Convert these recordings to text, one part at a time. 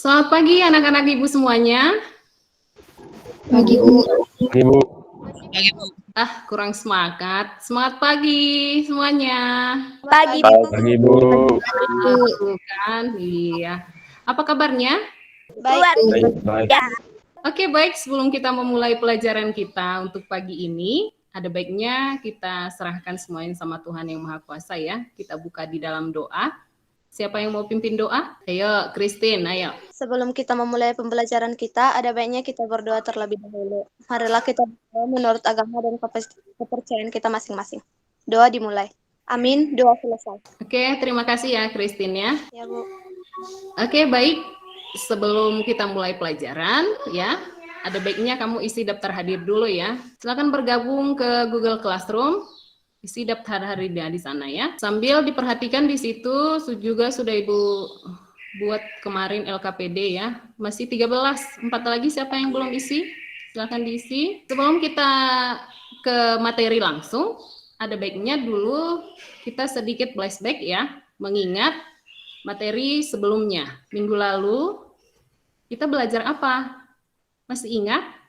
Selamat pagi anak-anak ibu semuanya. Pagi, Bu. Pagi, Bu. Kurang semangat. Semangat pagi semuanya. Pagi, Bu. Pagi, Bu. Tuh kan, iya. Apa kabarnya? Baik. Baik. Oke, baik. Sebelum kita memulai pelajaran kita untuk pagi ini, ada baiknya kita serahkan semuanya sama Tuhan Yang Maha Kuasa ya. Kita buka di dalam doa. Siapa yang mau pimpin doa? Ayo, Christine, ayo. Sebelum kita memulai pembelajaran kita, ada baiknya kita berdoa terlebih dahulu. Marilah kita berdoa menurut agama dan kepercayaan kita masing-masing. Doa dimulai. Amin. Doa selesai. Oke, terima kasih ya Christine ya. Ya, Bu. Oke, baik. Sebelum kita mulai pelajaran ya, ada baiknya kamu isi daftar hadir dulu ya. Silakan bergabung ke Google Classroom. Isi daftar hadirnya di sana ya. Sambil diperhatikan di situ juga sudah Ibu buat kemarin LKPD ya. Masih 13. 4 lagi siapa yang belum isi? Silakan diisi. Sebelum kita ke materi langsung, ada baiknya dulu kita sedikit flashback ya, mengingat materi sebelumnya. Minggu lalu kita belajar apa? Masih ingat?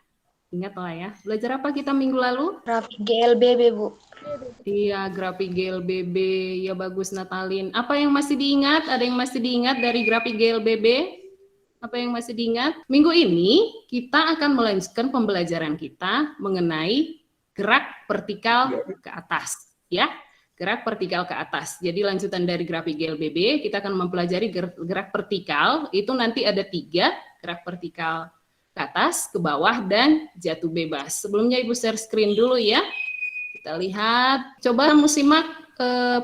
Ingat lah ya. Belajar apa kita minggu lalu? Grafik GLBB, Bu. Iya, grafik GLBB. Ya bagus Natalin. Apa yang masih diingat? Ada yang masih diingat dari grafik GLBB? Apa yang masih diingat? Minggu ini kita akan melanjutkan pembelajaran kita mengenai gerak vertikal ke atas. Ya, gerak vertikal ke atas. Jadi lanjutan dari grafik GLBB, kita akan mempelajari gerak vertikal. Itu nanti ada 3, gerak vertikal ke atas, ke bawah, dan jatuh bebas. Sebelumnya Ibu share screen dulu ya. Kita lihat, coba kamu simak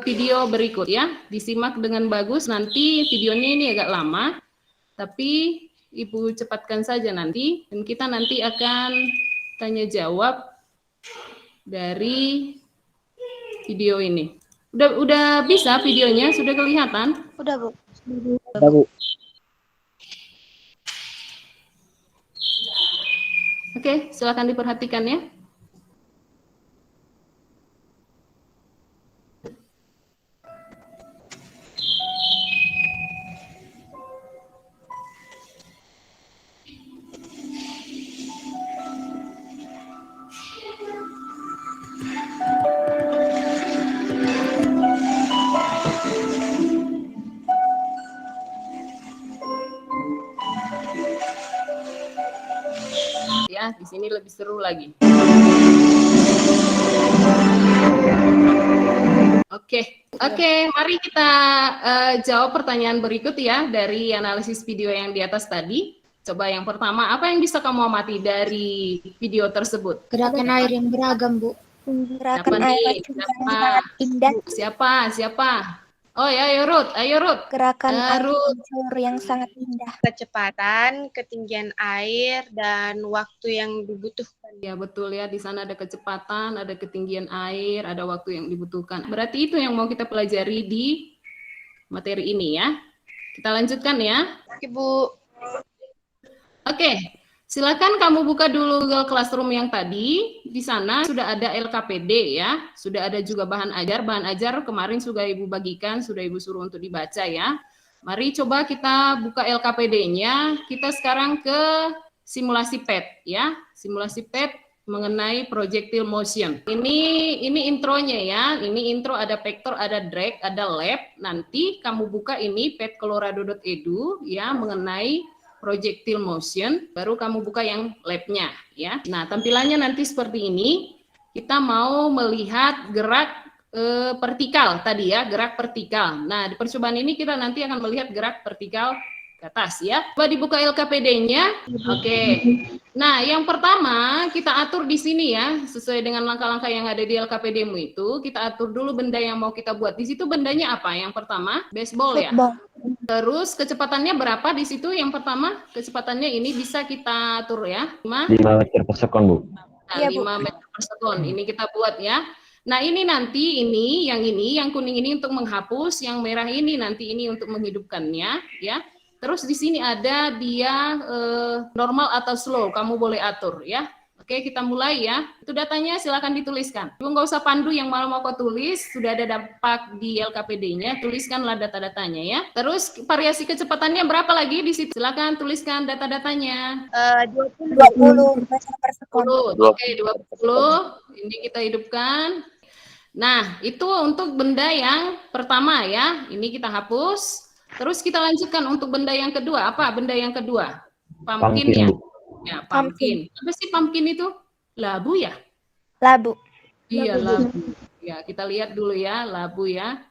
video berikut ya. Disimak dengan bagus, nanti videonya ini agak lama, tapi Ibu cepatkan saja nanti, dan kita nanti akan tanya jawab dari video ini. Udah bisa videonya? Sudah kelihatan? Udah, Bu. Udah, Bu. Oke, silakan diperhatikan ya. Ya, di sini lebih seru lagi. Oke, mari kita jawab pertanyaan berikut ya dari analisis video yang di atas tadi. Coba yang pertama, apa yang bisa kamu amati dari video tersebut? Gerakan air yang beragam, Bu. Gerakan air yang sangat indah. Siapa? Oh ya, ayo Ruth. Gerakan air Ruth. yang sangat indah. Kecepatan, ketinggian air, dan waktu yang dibutuhkan. Ya betul ya, di sana ada kecepatan, ada ketinggian air, ada waktu yang dibutuhkan. Berarti itu yang mau kita pelajari di materi ini ya. Kita lanjutkan ya. Oke, Bu. Oke, silakan kamu buka dulu Google Classroom yang tadi. Di sana sudah ada LKPD ya. Sudah ada juga bahan ajar. Bahan ajar kemarin sudah Ibu bagikan, sudah Ibu suruh untuk dibaca ya. Mari coba kita buka LKPD-nya. Kita sekarang ke simulasi PET ya. Simulasi PET mengenai projectile motion. Ini intronya ya. Ini intro, ada vektor, ada drag, ada lab. Nanti kamu buka ini petcolorado.edu ya, mengenai projectile motion, baru kamu buka yang lab-nya ya. Nah, tampilannya nanti seperti ini. Kita mau melihat gerak vertikal tadi ya, gerak vertikal. Nah, di percobaan ini kita nanti akan melihat gerak vertikal ke atas ya. Coba dibuka LKPD-nya. Oke. Nah, yang pertama kita atur di sini ya, sesuai dengan langkah-langkah yang ada di LKPD-mu itu, kita atur dulu benda yang mau kita buat. Di situ bendanya apa? Yang pertama, baseball ya. Terus kecepatannya berapa di situ? Yang pertama, kecepatannya ini bisa kita atur ya. 5 meter per sekon, Bu. Nah, 5 meter per sekon. Ini kita buat ya. Nah, ini nanti yang kuning ini untuk menghapus, yang merah ini nanti ini untuk menghidupkannya ya. Terus di sini ada dia normal atau slow, kamu boleh atur ya. Oke, kita mulai ya. Itu datanya silakan dituliskan. Ibu nggak usah pandu yang mau kau tulis, sudah ada dampak di LKPD-nya, tuliskanlah data-datanya ya. Terus variasi kecepatannya berapa lagi di situ? Silakan tuliskan data-datanya. 20 meter per sekon. 20. Oke, 20. Ini kita hidupkan. Nah, itu untuk benda yang pertama ya. Ini kita hapus. Terus kita lanjutkan untuk benda yang kedua. Apa benda yang kedua? Pumpkin ya. Bu. Ya, pumpkin. Apa sih pumpkin itu? Labu ya? Labu. Iya, labu. Ya, kita lihat dulu ya, labu ya.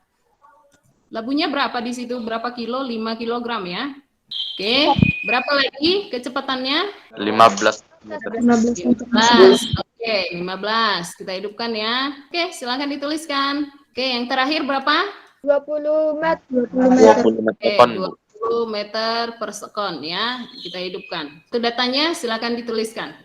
Labunya berapa di situ? Berapa kilo? 5 kilogram ya. Oke, berapa lagi kecepatannya? 15 meter. 15. Oke, 15. Kita hidupkan ya. Oke, silakan dituliskan. Oke, yang terakhir berapa? 20 meter. 20 meter Oke, sekon, Bu. 20 meter per sekon ya. Kita hidupkan. Itu datanya silakan dituliskan.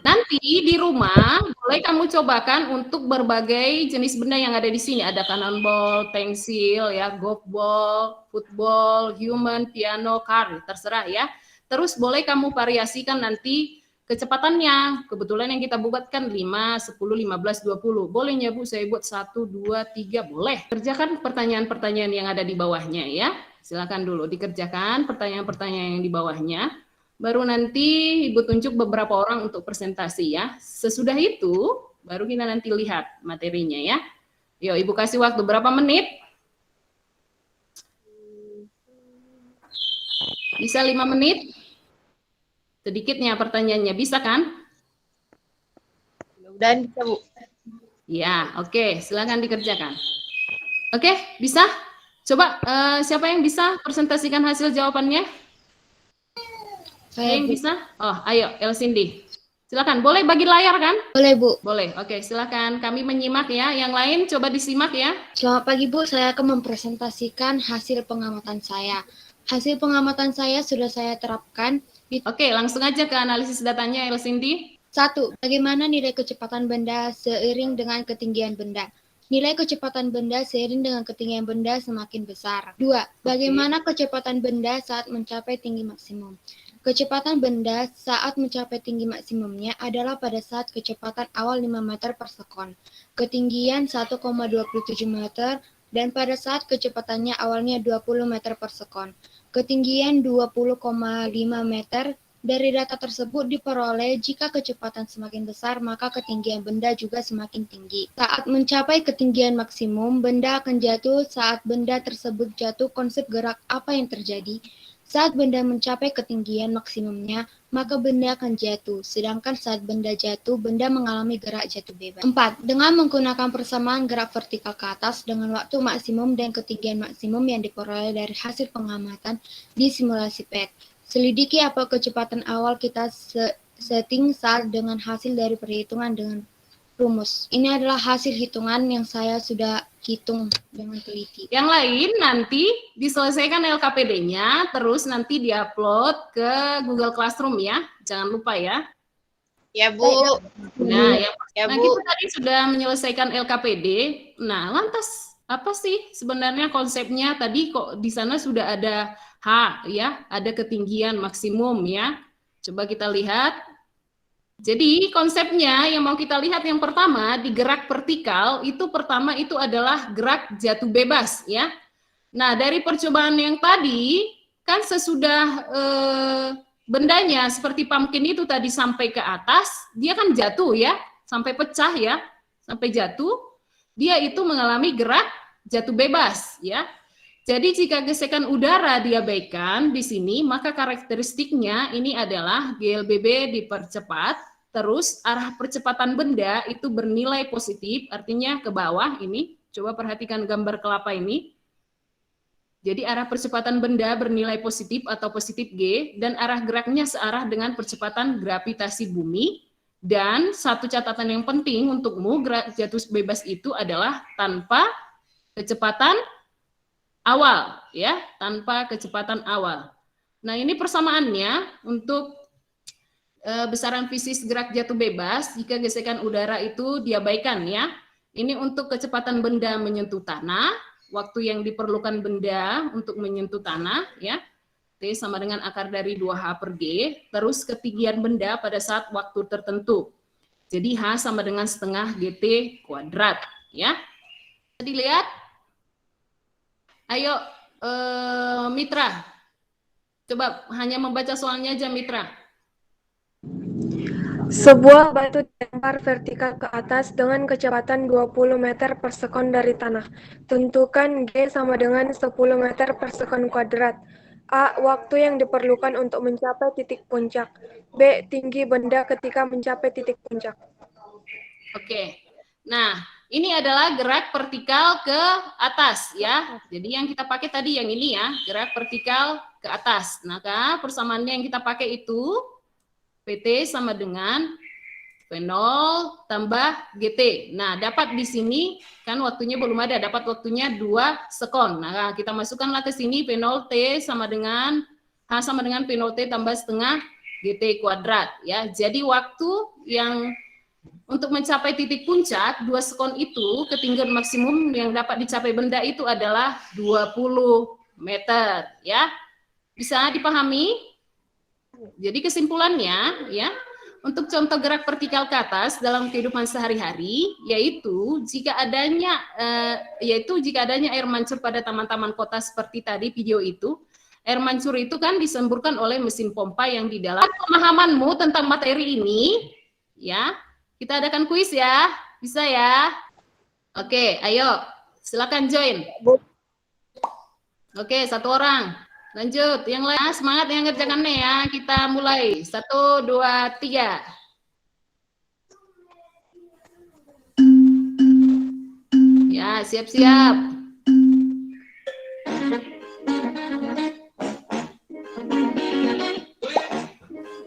Nanti di rumah boleh kamu cobakan untuk berbagai jenis benda yang ada di sini. Ada cannonball, pensil, ya, golf ball, football, human, piano, car, terserah ya. Terus boleh kamu variasikan nanti kecepatannya. Kebetulan yang kita buatkan 5, 10, 15, 20. Bolehnya Bu, saya buat 1, 2, 3, boleh. Kerjakan pertanyaan-pertanyaan yang ada di bawahnya ya. Silakan dulu dikerjakan pertanyaan-pertanyaan yang di bawahnya. Baru nanti Ibu tunjuk beberapa orang untuk presentasi ya. Sesudah itu, baru kita nanti lihat materinya ya. Yuk, Ibu kasih waktu berapa menit? Bisa 5 menit? Sedikitnya pertanyaannya, bisa kan? Mudah-mudahan bisa, Bu. Ya, oke. Silakan dikerjakan. Oke, bisa? Coba, siapa yang bisa presentasikan hasil jawabannya? Saya yang bisa? Oh, ayo, Elcindy. Silakan, boleh bagi layar kan? Boleh, Bu. Boleh, oke, silakan. Kami menyimak ya. Yang lain coba disimak ya. Selamat pagi, Bu. Saya akan mempresentasikan hasil pengamatan saya. Hasil pengamatan saya sudah saya terapkan. Oke, langsung aja ke analisis datanya, Elcindy. 1. Bagaimana nilai kecepatan benda seiring dengan ketinggian benda? Nilai kecepatan benda seiring dengan ketinggian benda semakin besar. 2. Bagaimana kecepatan benda saat mencapai tinggi maksimum? Kecepatan benda saat mencapai tinggi maksimumnya adalah pada saat kecepatan awal 5 meter per sekon, ketinggian 1,27 meter, dan pada saat kecepatannya awalnya 20 meter per sekon, ketinggian 20,5 meter. Dari data tersebut diperoleh jika kecepatan semakin besar, maka ketinggian benda juga semakin tinggi. Saat mencapai ketinggian maksimum, benda akan jatuh. Saat benda tersebut jatuh, konsep gerak apa yang terjadi? Saat benda mencapai ketinggian maksimumnya, maka benda akan jatuh. Sedangkan saat benda jatuh, benda mengalami gerak jatuh bebas. 4. Dengan menggunakan persamaan gerak vertikal ke atas dengan waktu maksimum dan ketinggian maksimum yang diperoleh dari hasil pengamatan di simulasi PET. Selidiki apa kecepatan awal kita setting saat dengan hasil dari perhitungan dengan rumus. Ini adalah hasil hitungan yang saya sudah hitung dengan teliti. Yang lain nanti diselesaikan LKPD-nya, terus nanti diupload ke Google Classroom ya. Jangan lupa ya. Ya, Bu. Nah, Ya, nah Bu. kita tadi sudah menyelesaikan LKPD. Nah, lantas apa sih sebenarnya konsepnya? Tadi kok di sana sudah ada H ya, ada ketinggian maksimum ya. Coba kita lihat. Jadi konsepnya yang mau kita lihat yang pertama di gerak vertikal itu pertama itu adalah gerak jatuh bebas ya. Nah, dari percobaan yang tadi kan sesudah bendanya seperti pumpkin itu tadi sampai ke atas, dia kan jatuh ya, sampai pecah ya, sampai jatuh, dia itu mengalami gerak jatuh bebas ya. Jadi jika gesekan udara diabaikan di sini, maka karakteristiknya ini adalah GLBB dipercepat, terus arah percepatan benda itu bernilai positif, artinya ke bawah ini. Coba perhatikan gambar kelapa ini. Jadi arah percepatan benda bernilai positif atau positif G, dan arah geraknya searah dengan percepatan gravitasi bumi. Dan satu catatan yang penting untukmu, gerak jatuh bebas itu adalah tanpa kecepatan awal, ya, tanpa kecepatan awal. Nah, ini persamaannya untuk besaran fisis gerak jatuh bebas jika gesekan udara itu diabaikan, ya. Ini untuk kecepatan benda menyentuh tanah, waktu yang diperlukan benda untuk menyentuh tanah, ya. T sama dengan akar dari 2H per G, terus ketinggian benda pada saat waktu tertentu. Jadi H sama dengan setengah GT kuadrat, ya. Dilihat. Ayo, Mitra. Coba hanya membaca soalnya aja, Mitra. Sebuah batu dilempar vertikal ke atas dengan kecepatan 20 meter per sekon dari tanah. Tentukan G sama dengan 10 meter per sekon kuadrat. A. Waktu yang diperlukan untuk mencapai titik puncak. B. Tinggi benda ketika mencapai titik puncak. Oke. Nah, ini adalah gerak vertikal ke atas, ya. Jadi yang kita pakai tadi yang ini ya, gerak vertikal ke atas. Maka persamaannya yang kita pakai itu PT sama dengan V0 tambah GT. Nah, dapat di sini, kan waktunya belum ada, dapat waktunya 2 sekon. Nah, kita masukkanlah ke sini V0T sama dengan, H sama dengan V0T tambah setengah GT kuadrat. Ya. Jadi waktu yang untuk mencapai titik puncak, 2 sekon itu, ketinggian maksimum yang dapat dicapai benda itu adalah 20 meter. Ya. Bisa dipahami? Jadi kesimpulannya, ya, untuk contoh gerak vertikal ke atas dalam kehidupan sehari-hari, yaitu jika adanya air mancur pada taman-taman kota seperti tadi video itu, air mancur itu kan disemburkan oleh mesin pompa yang di dalam. Pemahamanmu tentang materi ini, ya, kita adakan kuis ya, bisa ya? Oke, ayo, silakan join. Oke, 1 orang. Lanjut, yang lain semangat yang ngerjakannya ya. Kita mulai. 1, 2, 3. Ya, siap-siap.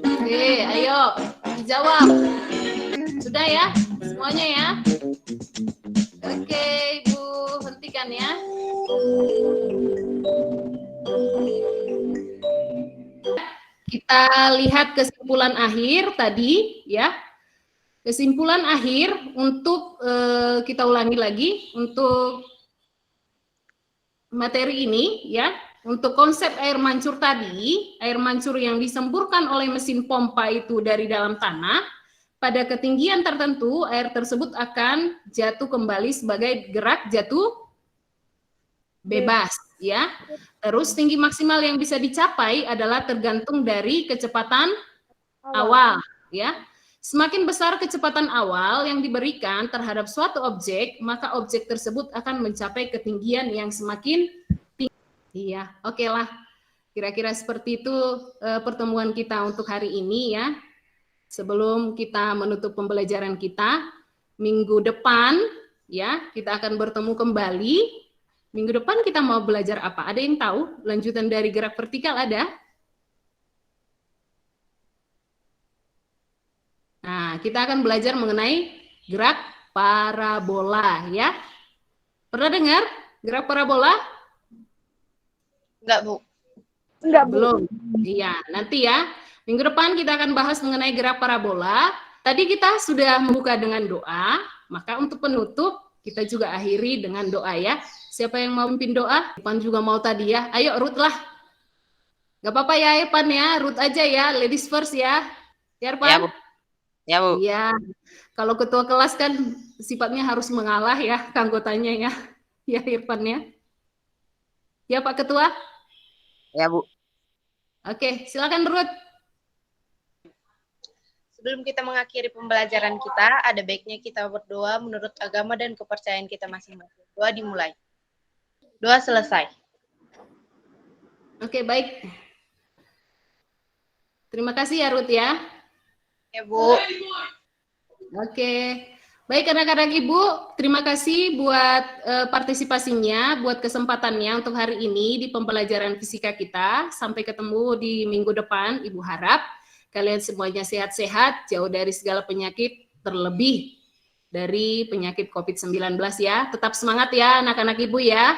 Oke, ayo dijawab. Sudah ya, semuanya ya. Oke, Ibu, hentikan ya. Kita lihat kesimpulan akhir tadi ya. Kesimpulan akhir untuk kita ulangi lagi untuk materi ini ya. Untuk konsep air mancur tadi, air mancur yang disemburkan oleh mesin pompa itu dari dalam tanah, pada ketinggian tertentu air tersebut akan jatuh kembali sebagai gerak jatuh bebas ya. Terus tinggi maksimal yang bisa dicapai adalah tergantung dari kecepatan awal ya. Semakin besar kecepatan awal yang diberikan terhadap suatu objek, maka objek tersebut akan mencapai ketinggian yang semakin tinggi. Iya, oke lah. Kira-kira seperti itu pertemuan kita untuk hari ini ya. Sebelum kita menutup pembelajaran kita, minggu depan ya, kita akan bertemu kembali. Minggu depan kita mau belajar apa? Ada yang tahu? Lanjutan dari gerak vertikal ada? Nah, kita akan belajar mengenai gerak parabola ya. Pernah dengar gerak parabola? Enggak, Bu. Enggak, Bu. Belum. Iya, nanti ya. Minggu depan kita akan bahas mengenai gerak parabola. Tadi kita sudah membuka dengan doa, maka untuk penutup kita juga akhiri dengan doa ya. Siapa yang mau pimpin doa? Irfan juga mau tadi ya. Ayo Ruth lah. Gak apa-apa ya Irfan ya. Ruth aja ya. Ladies first ya. Ya Irfan? Ya, Bu. Ya, Bu. Iya. Kalau ketua kelas kan sifatnya harus mengalah ya ke anggotanya ya. Ya Irfan ya. Ya Pak Ketua? Ya, Bu. Oke, silakan Ruth. Sebelum kita mengakhiri pembelajaran kita, ada baiknya kita berdoa menurut agama dan kepercayaan kita masing-masing. Doa dimulai. Doa selesai. Oke, baik. Terima kasih ya Ruth ya. Ya, Bu. Oke. Baik anak-anak Ibu, terima kasih buat partisipasinya, buat kesempatannya untuk hari ini di pembelajaran fisika kita. Sampai ketemu di minggu depan, Ibu harap kalian semuanya sehat-sehat, jauh dari segala penyakit, terlebih dari penyakit COVID-19 ya. Tetap semangat ya anak-anak Ibu ya.